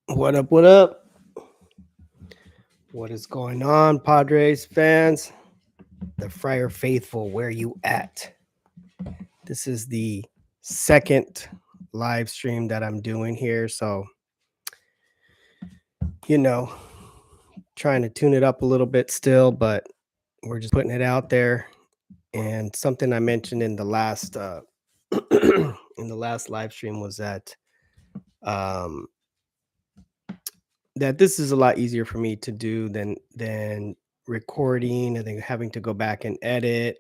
What up? What up? What is going on, Padres fans? The Friar Faithful, where you at? This is the second live stream that I'm doing here. So, you know, trying to tune it up a little bit still, but we're just putting it out there. And something I mentioned in the last in the last live stream was um, that this is a lot easier for me to do than recording and then having to go back and edit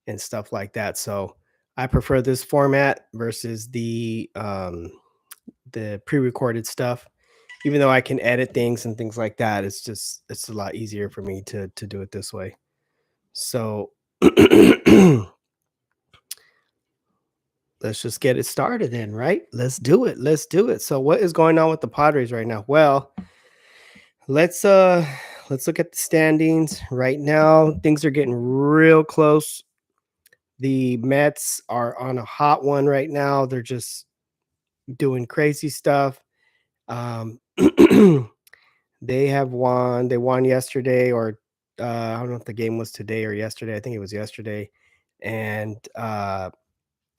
and stuff like that. So I prefer this format versus the pre-recorded stuff. Even though I can edit things and things like that, it's a lot easier for me to do it this way. So let's just get it started then, right? Let's do it. Let's do it. So what is going on with the Padres right now? Well, let's uh let's look at the standings right now. Things are getting real close. The Mets are on a hot one right now. They're just doing crazy stuff. Um, they have won. They won yesterday, or I don't know if the game was today or yesterday. I think it was yesterday, and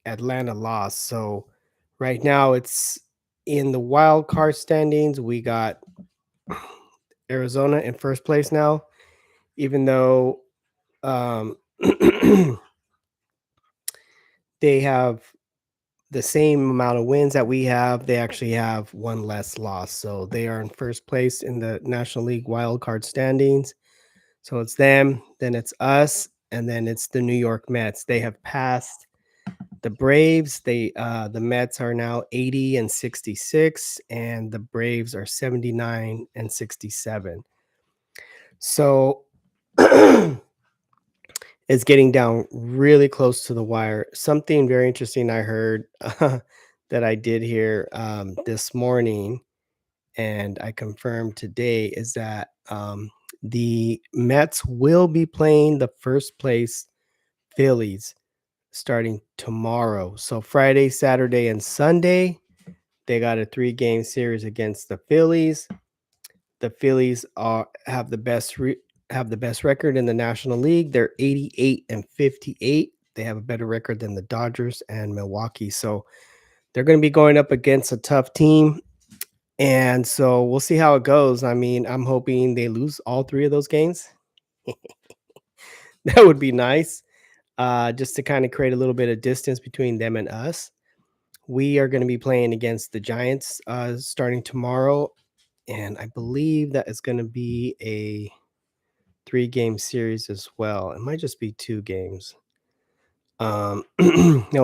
Atlanta lost. So right now it's in the wild card standings. We got Arizona in first place now, even though um, they have the same amount of wins that we have. They actually have one less loss. So they are in first place in the National League wild card standings. So it's them, then it's us, and then it's the New York Mets. They have passed the Braves. The Mets are now 80 and 66, and the Braves are 79 and 67. So it's getting down really close to the wire. Something very interesting I heard that I did hear this morning, and I confirmed today, is that the Mets will be playing the first place Phillies starting tomorrow. So Friday, Saturday, and Sunday, they got a 3-game series against the Phillies. The Phillies have the best record in the National League. They're 88 and 58. They have a better record than the Dodgers and Milwaukee. So they're going to be going up against a tough team. And so we'll see how it goes. I mean, I'm hoping they lose all 3 of those games. That would be nice. Just to kind of create a little bit of distance between them and us. We are going to be playing against the Giants starting tomorrow. And I believe that is going to be a 3-game series as well. It might just be 2 games. No,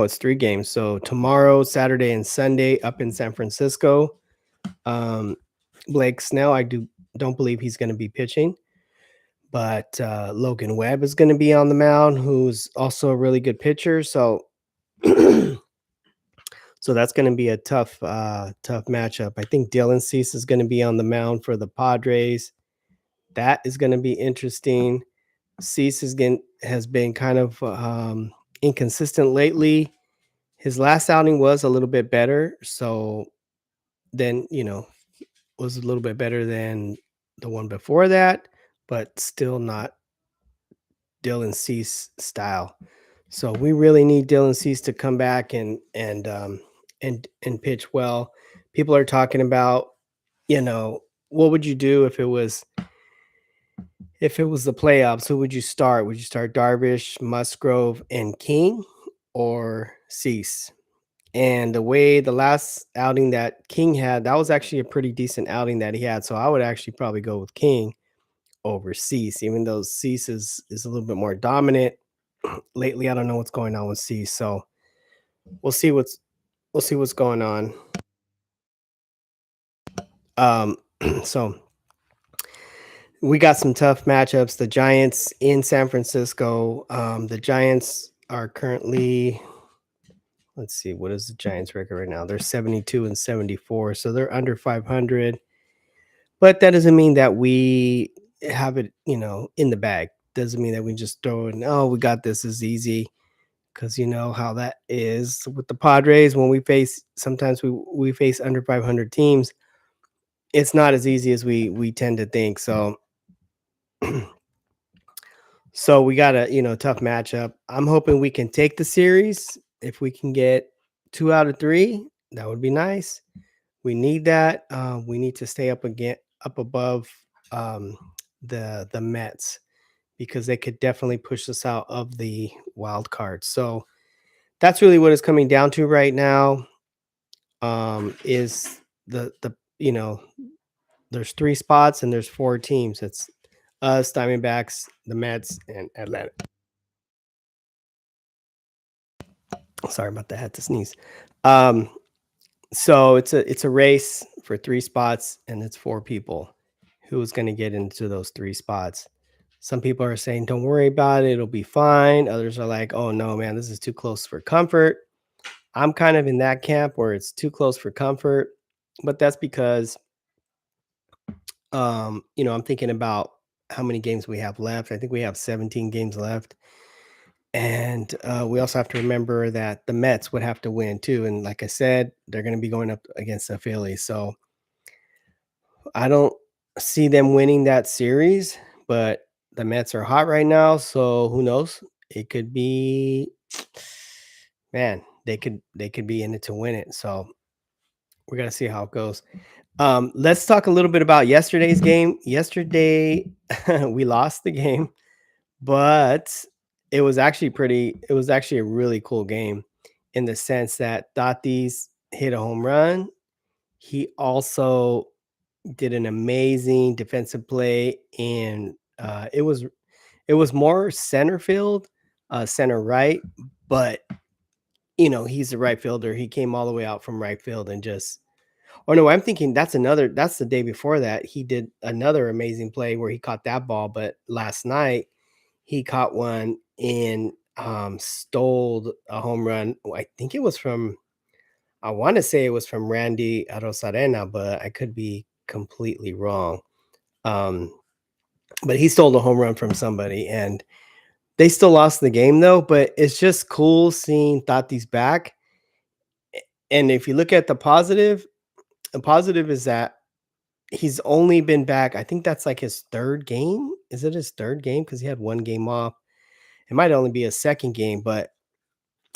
it's 3 games. So tomorrow, Saturday, and Sunday up in San Francisco. Blake Snell, don't believe he's going to be pitching, but Logan Webb is going to be on the mound, who's also a really good pitcher. So, so that's going to be a tough matchup. I think Dylan Cease is going to be on the mound for the Padres. That is going to be interesting. Cease has been kind of inconsistent lately. His last outing was a little bit better, so then was a little bit better than the one before that, but still not Dylan Cease style. So we really need Dylan Cease to come back and pitch well. People are talking about, what would you do if it was the playoffs? Who would you start? Would you start Darvish, Musgrove, and King, or Cease? And the way the last outing that King had, that was actually a pretty decent outing that he had. So I would actually probably go with King over Cease, even though Cease is a little bit more dominant. Lately, I don't know what's going on with Cease. So we'll see what's going on. Um, so we got some tough matchups. The Giants in San Francisco. The Giants are currently, let's see, what is the Giants record right now? They're 72 and 74, so they're under 500. But that doesn't mean that we have it, in the bag. Doesn't mean that we just throw it. Oh, we got this. Is easy, because you know how that is with the Padres when we face sometimes we face under 500 teams. It's not as easy as we tend to think. So so we got a tough matchup. I'm hoping we can take the series. If we can get 2 out of 3, that would be nice. We need that. We need to stay up again, up above um, the Mets because they could definitely push us out of the wild card. So that's really what it's coming down to right now. Is the there's 3 spots and there's 4 teams. It's us, Diamondbacks, the Mets, and Atlanta. Sorry about that. I had to sneeze. Um, so it's a race for 3 spots, and it's 4 people. Who's going to get into those 3 spots? Some people are saying, "Don't worry about it; it'll be fine." Others are like, "Oh no, man, this is too close for comfort." I'm kind of in that camp where it's too close for comfort, but that's because I'm thinking about how many games we have left. I think we have 17 games left. And we also have to remember that the Mets would have to win too. And like I said, they're going to be going up against the Phillies. So I don't see them winning that series, but the Mets are hot right now. So who knows? It could be, man, they could be in it to win it. So we're gonna see how it goes. Let's talk a little bit about yesterday's game. Yesterday, we lost the game, but it was actually a really cool game in the sense that Tatis hit a home run. He also did an amazing defensive play, and it was more center field, center right, but he's the right fielder. He came all the way out from right field and just oh no, I'm thinking that's the day before that. He did another amazing play where he caught that ball, but last night he caught one and stole a home run. I think it was from I want to say it was from Randy Arozarena, but I could be completely wrong. Um, but he stole the home run from somebody and they still lost the game though, but it's just cool seeing Tati's back. And if you look at the positive is that he's only been back. I think that's like his 3rd game. Is it his 3rd game? Because he had 1 game off. It might only be a 2nd game, but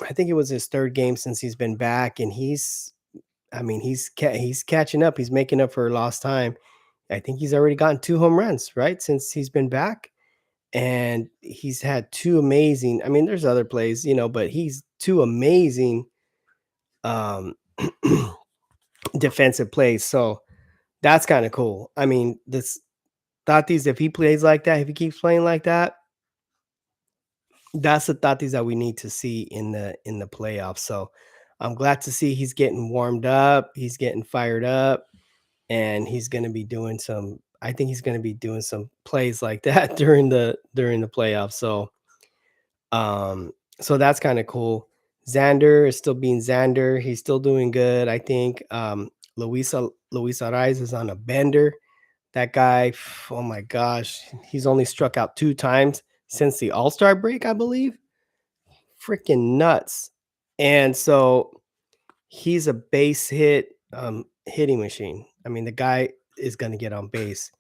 I think it was his 3rd game since he's been back, and he's catching up. He's making up for lost time. I think he's already gotten 2 home runs, right, since he's been back, and he's had 2 amazing there's other plays, but he's 2 amazing, um, defensive plays, so that's kinda cool. This Tatis, if he plays like that, if he keeps playing like that, that's the Tatis that we need to see in the playoffs. So I'm glad to see he's getting warmed up, he's getting fired up, and he's gonna be doing some I think he's gonna be doing some plays like that during the playoffs. Um, so that's kind of cool. Xander is still being Xander. He's still doing good. I think Luisa Rise is on a bender. That guy, oh my gosh, he's only struck out 2 times since the All-Star break, I believe. Freaking nuts. And so he's a base hit hitting machine. The guy is going to get on base.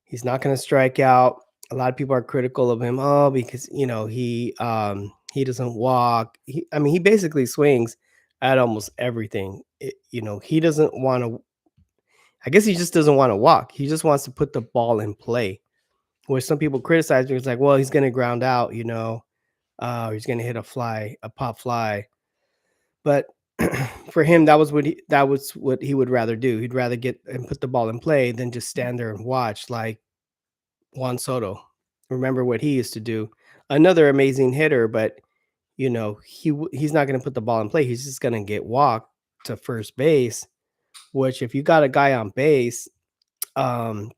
He's not going to strike out. A lot of people are critical of him, oh, because he doesn't walk. He basically swings at almost everything. He doesn't want to I guess he just doesn't want to walk. He just wants to put the ball in play. Where some people criticize me, it's like, well, he's going to ground out, he's going to hit a pop fly. But for him, that was what he would rather do. He'd rather get and put the ball in play than just stand there and watch like Juan Soto. Remember what he used to do? Another amazing hitter, but he's not going to put the ball in play. He's just going to get walked to first base. Which, if you got a guy on base, um,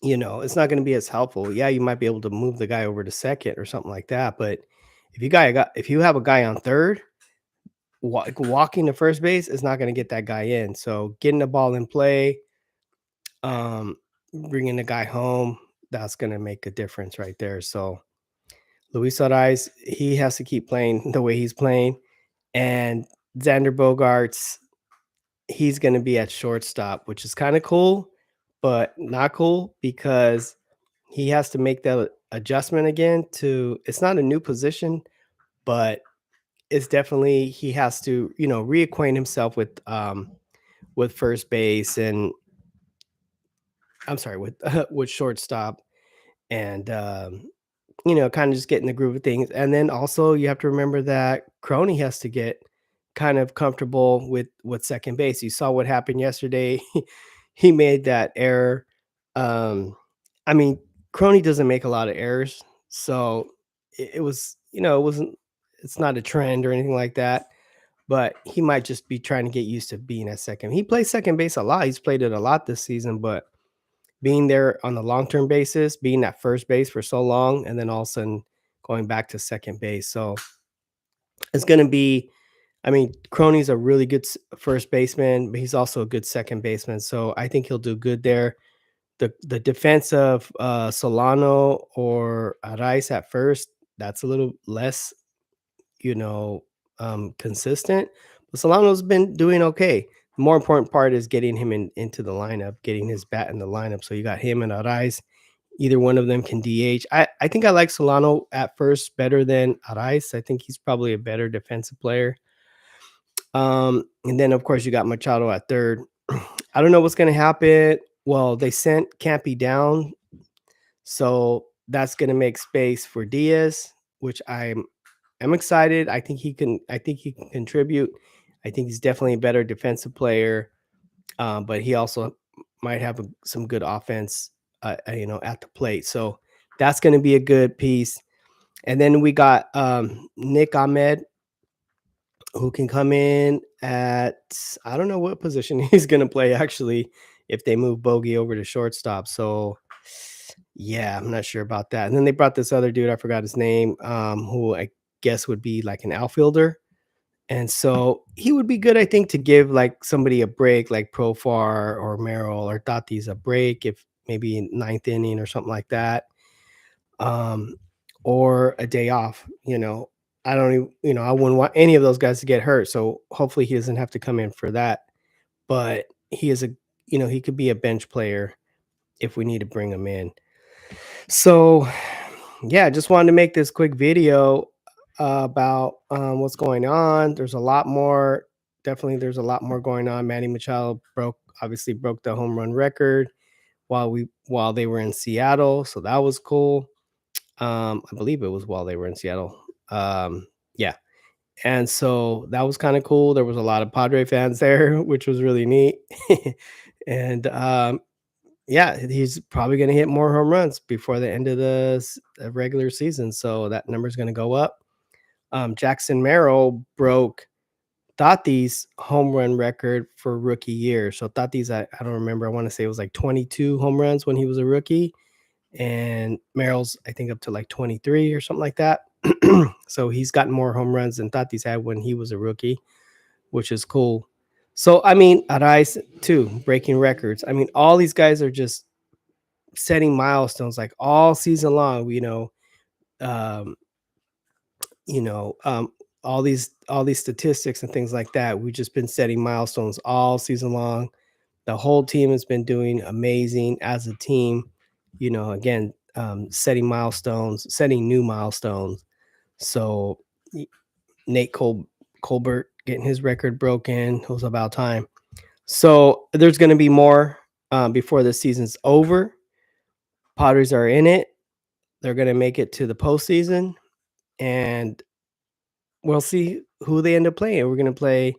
it's not going to be as helpful. Yeah, you might be able to move the guy over to second or something like that. But if you have a guy on third, walking to first base is not going to get that guy in. So getting the ball in play, um, bringing the guy home, that's going to make a difference right there. So Luis Ariz, he has to keep playing the way he's playing, and Xander Bogaerts, he's gonna be at shortstop, which is kinda cool, but not cool because he has to make that adjustment again to it's not a new position, but it's definitely he has to, reacquaint himself with first base and I'm sorry, with with shortstop and kind of just get in the groove of things. And then also you have to remember that Crony has to get kind of comfortable with second base. You saw what happened yesterday. He made that error. Um, I mean, Crony doesn't make a lot of errors, so it was, it wasn't. It's not a trend or anything like that. But he might just be trying to get used to being at second. He plays second base a lot. He's played it a lot this season, but being there on the long term basis, being at first base for so long, and then all of a sudden going back to second base. So it's going to be, I mean, Crony's a really good first baseman, but he's also a good second baseman. So I think he'll do good there. The defense of Solano or Arraez at first, that's a little less, you know, consistent. But Solano's been doing okay. The more important part is getting him into the lineup, getting his bat in the lineup. So you got him and Arraez. Either one of them can DH. I think I like Solano at first better than Arraez. I think he's probably a better defensive player. And then of course you got Machado at third. I don't know what's gonna happen. Well, they sent Campy down, so that's gonna make space for Diaz, which I'm excited. I think he can contribute. I think he's definitely a better defensive player, but he also might have some good offense, at the plate. So that's going to be a good piece. And then we got Nick Ahmed, who can come in at I don't know what position he's going to play actually if they move Bogey over to shortstop. So yeah, I'm not sure about that. And then they brought this other dude, I forgot his name, who I guess would be like an outfielder. And so he would be good, I think, to give like somebody a break, like Profar or Merrill or Tatis a break, if maybe in ninth inning or something like that, um, or a day off. I don't even, I wouldn't want any of those guys to get hurt. So hopefully he doesn't have to come in for that. But he is he could be a bench player if we need to bring him in. So yeah, just wanted to make this quick video about what's going on. There's a lot more. Definitely, there's a lot more going on. Manny Machado obviously broke the home run record while they were in Seattle, so that was cool. I believe it was while they were in Seattle. Yeah, and so that was kind of cool. There was a lot of Padre fans there, which was really neat. And yeah, he's probably going to hit more home runs before the end of the regular season. So that number is going to go up. Jackson Merrill broke Tati's home run record for rookie year. So Tati's, I don't remember. I want to say it was like 22 home runs when he was a rookie. And Merrill's, I think, up to like 23 or something like that. So he's gotten more home runs than Tati's had when he was a rookie, which is cool. So, I mean, Arraez too, breaking records. I mean, all these guys are just setting milestones like all season long, um, you know, um, all these statistics and things like that. We've just been setting milestones all season long. The whole team has been doing amazing as a team. Again, setting milestones, setting new milestones. So Nate Colbert getting his record broken. It was about time. So there's going to be more before the season's over. Padres are in it. They're going to make it to the postseason, and we'll see who they end up playing. We're going to play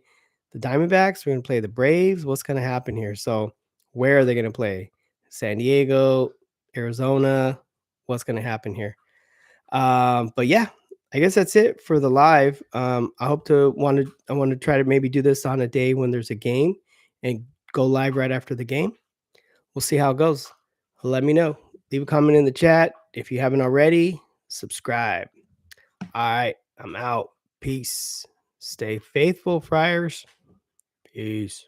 the Diamondbacks. We're going to play the Braves. What's going to happen here? So, where are they going to play? San Diego, Arizona. What's going to happen here? But yeah, I guess that's it for the live. I want to try to maybe do this on a day when there's a game and go live right after the game. We'll see how it goes. Let me know. Leave a comment in the chat. If you haven't already, subscribe. All right, I'm out. Peace. Stay faithful, friars. Peace.